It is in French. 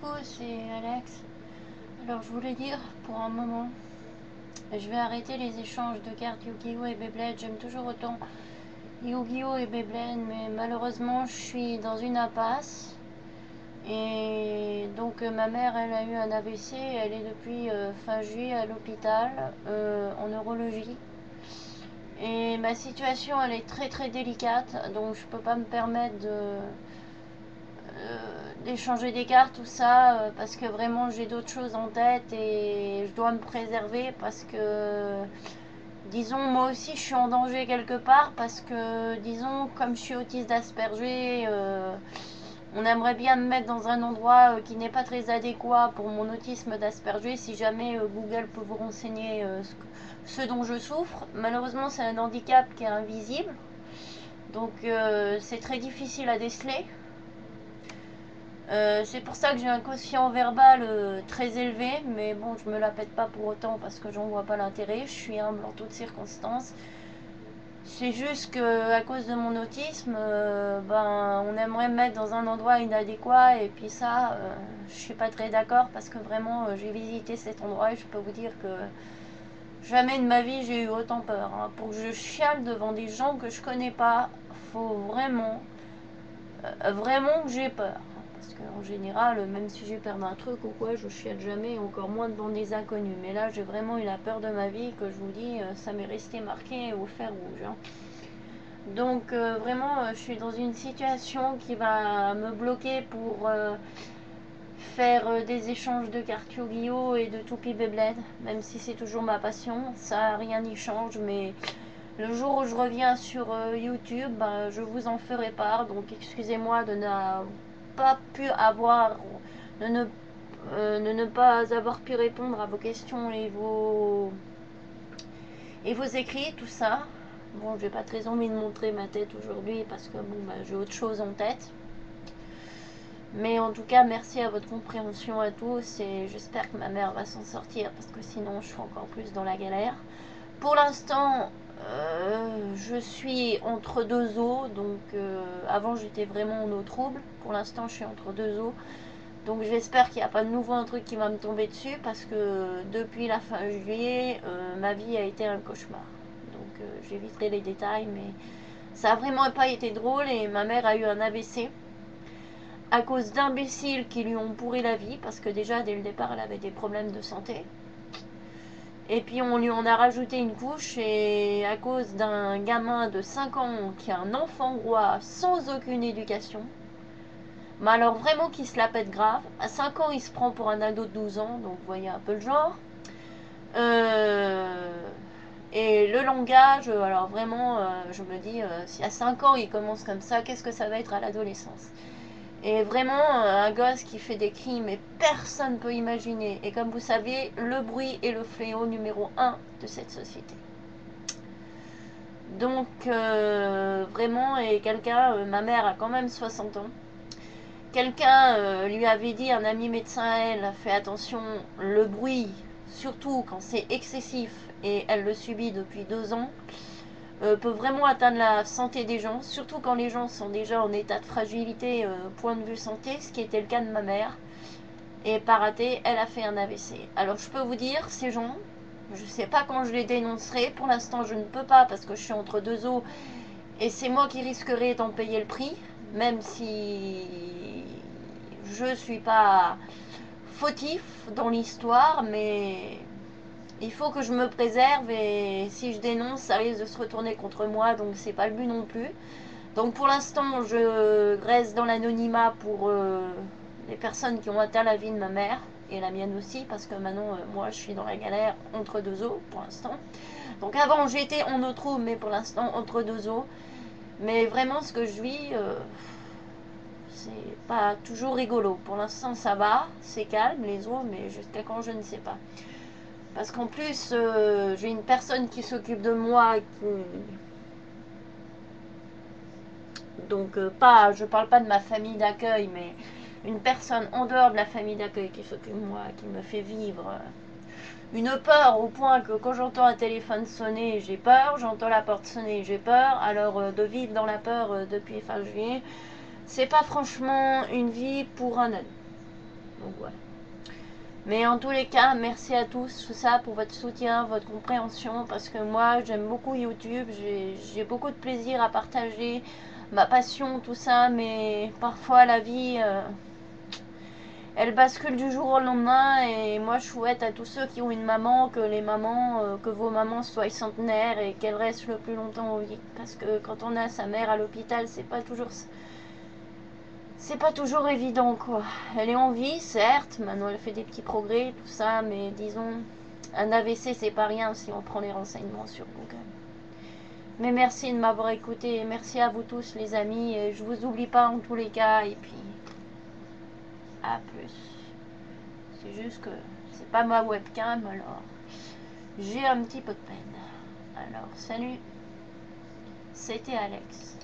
coucou, c'est Alex. Alors, je voulais dire pour un moment, je vais arrêter les échanges de cartes Yu-Gi-Oh! Et Beyblade. J'aime toujours autant Yu-Gi-Oh! Et Beyblade, mais malheureusement, je suis dans une impasse. Et donc, ma mère, elle a eu un AVC. Elle est depuis fin juillet à l'hôpital en neurologie. Et ma situation, elle est très très délicate, donc je peux pas me permettre d'échanger des cartes, tout ça, parce que vraiment j'ai d'autres choses en tête et je dois me préserver parce que, disons, moi aussi je suis en danger quelque part parce que, disons, comme je suis autiste d'Asperger, on aimerait bien me mettre dans un endroit qui n'est pas très adéquat pour mon autisme d'Asperger. Si jamais Google peut vous renseigner ce dont je souffre. Malheureusement, c'est un handicap qui est invisible, donc c'est très difficile à déceler. C'est pour ça que j'ai un quotient verbal très élevé, mais bon, je me la pète pas pour autant parce que j'en vois pas l'intérêt. Je suis humble en toutes circonstances. C'est juste que à cause de mon autisme, ben, on aimerait me mettre dans un endroit inadéquat et puis ça, je suis pas très d'accord parce que vraiment, j'ai visité cet endroit et je peux vous dire que jamais de ma vie j'ai eu autant peur. Hein. Pour que je chiale devant des gens que je connais pas, faut vraiment que j'ai peur. Parce qu'en général, même si j'ai peur d'un truc ou quoi, je chiale jamais, encore moins devant des inconnus. Mais là, j'ai vraiment eu la peur de ma vie, que je vous dis, ça m'est resté marqué au fer rouge. Hein. Donc vraiment, je suis dans une situation qui va me bloquer pour faire des échanges de cartes Yu-Gi-Oh! Et de Toupie Beyblade, même si c'est toujours ma passion, ça rien n'y change, mais le jour où je reviens sur YouTube, ben, je vous en ferai part, donc excusez-moi de ne pas pu avoir, de ne pas avoir pu répondre à vos questions et vos écrits, tout ça. Bon, j'ai pas très envie de montrer ma tête aujourd'hui parce que bon, ben, j'ai autre chose en tête. Mais en tout cas, merci à votre compréhension à tous et j'espère que ma mère va s'en sortir parce que sinon je suis encore plus dans la galère. Pour l'instant, je suis entre deux eaux, donc avant j'étais vraiment en eau trouble. Pour l'instant, je suis entre deux eaux. Donc j'espère qu'il n'y a pas de nouveau un truc qui va me tomber dessus parce que depuis la fin juillet, ma vie a été un cauchemar. Donc j'éviterai les détails, mais ça a vraiment pas été drôle et ma mère a eu un AVC à cause d'imbéciles qui lui ont pourri la vie parce que déjà dès le départ elle avait des problèmes de santé. Et puis on lui en a rajouté une couche et à cause d'un gamin de 5 ans qui est un enfant roi sans aucune éducation, mais alors vraiment qui se la pète grave, à 5 ans il se prend pour un ado de 12 ans, donc vous voyez un peu le genre. Et le langage, alors vraiment je me dis, si à 5 ans il commence comme ça, qu'est-ce que ça va être à l'adolescence? Et vraiment un gosse qui fait des crimes et personne ne peut imaginer. Et comme vous savez, le bruit est le fléau numéro 1 de cette société. Donc vraiment, et quelqu'un, ma mère a quand même 60 ans, quelqu'un lui avait dit, un ami médecin à elle, fait attention, le bruit, surtout quand c'est excessif, et elle le subit depuis 2 ans, peut vraiment atteindre la santé des gens, surtout quand les gens sont déjà en état de fragilité point de vue santé, ce qui était le cas de ma mère. Et pas raté, elle a fait un AVC. Alors je peux vous dire, ces gens, je ne sais pas quand je les dénoncerai, pour l'instant je ne peux pas parce que je suis entre deux eaux et c'est moi qui risquerai d'en payer le prix, même si je ne suis pas fautif dans l'histoire, mais il faut que je me préserve et si je dénonce, ça risque de se retourner contre moi, donc c'est pas le but non plus. Donc pour l'instant, je reste dans l'anonymat pour les personnes qui ont atteint la vie de ma mère et la mienne aussi, parce que maintenant, moi, je suis dans la galère entre deux eaux pour l'instant. Donc avant, j'étais en eau trouble, mais pour l'instant, entre deux eaux. Mais vraiment, ce que je vis, c'est pas toujours rigolo. Pour l'instant, ça va, c'est calme, les eaux, mais jusqu'à quand, je ne sais pas. Parce qu'en plus, j'ai une personne qui s'occupe de moi, donc pas, je parle pas de ma famille d'accueil, mais une personne en dehors de la famille d'accueil qui s'occupe de moi, qui me fait vivre une peur au point que quand j'entends un téléphone sonner, j'ai peur, j'entends la porte sonner, j'ai peur. Alors de vivre dans la peur depuis fin juillet, c'est pas franchement une vie pour un adulte. Donc voilà. Mais en tous les cas, merci à tous, tout ça, pour votre soutien, votre compréhension, parce que moi, j'aime beaucoup YouTube, j'ai beaucoup de plaisir à partager ma passion, tout ça, mais parfois la vie, elle bascule du jour au lendemain, et moi, je souhaite à tous ceux qui ont une maman, que les mamans, que vos mamans soient centenaires et qu'elles restent le plus longtemps en vie, parce que quand on a sa mère à l'hôpital, c'est pas toujours évident, quoi. Elle est en vie, certes, maintenant elle fait des petits progrès, tout ça, mais disons, un AVC c'est pas rien si on prend les renseignements sur Google. Mais merci de m'avoir écouté, merci à vous tous les amis, et je vous oublie pas en tous les cas, et puis à plus. C'est juste que c'est pas ma webcam, alors j'ai un petit peu de peine. Alors, salut, c'était Alex.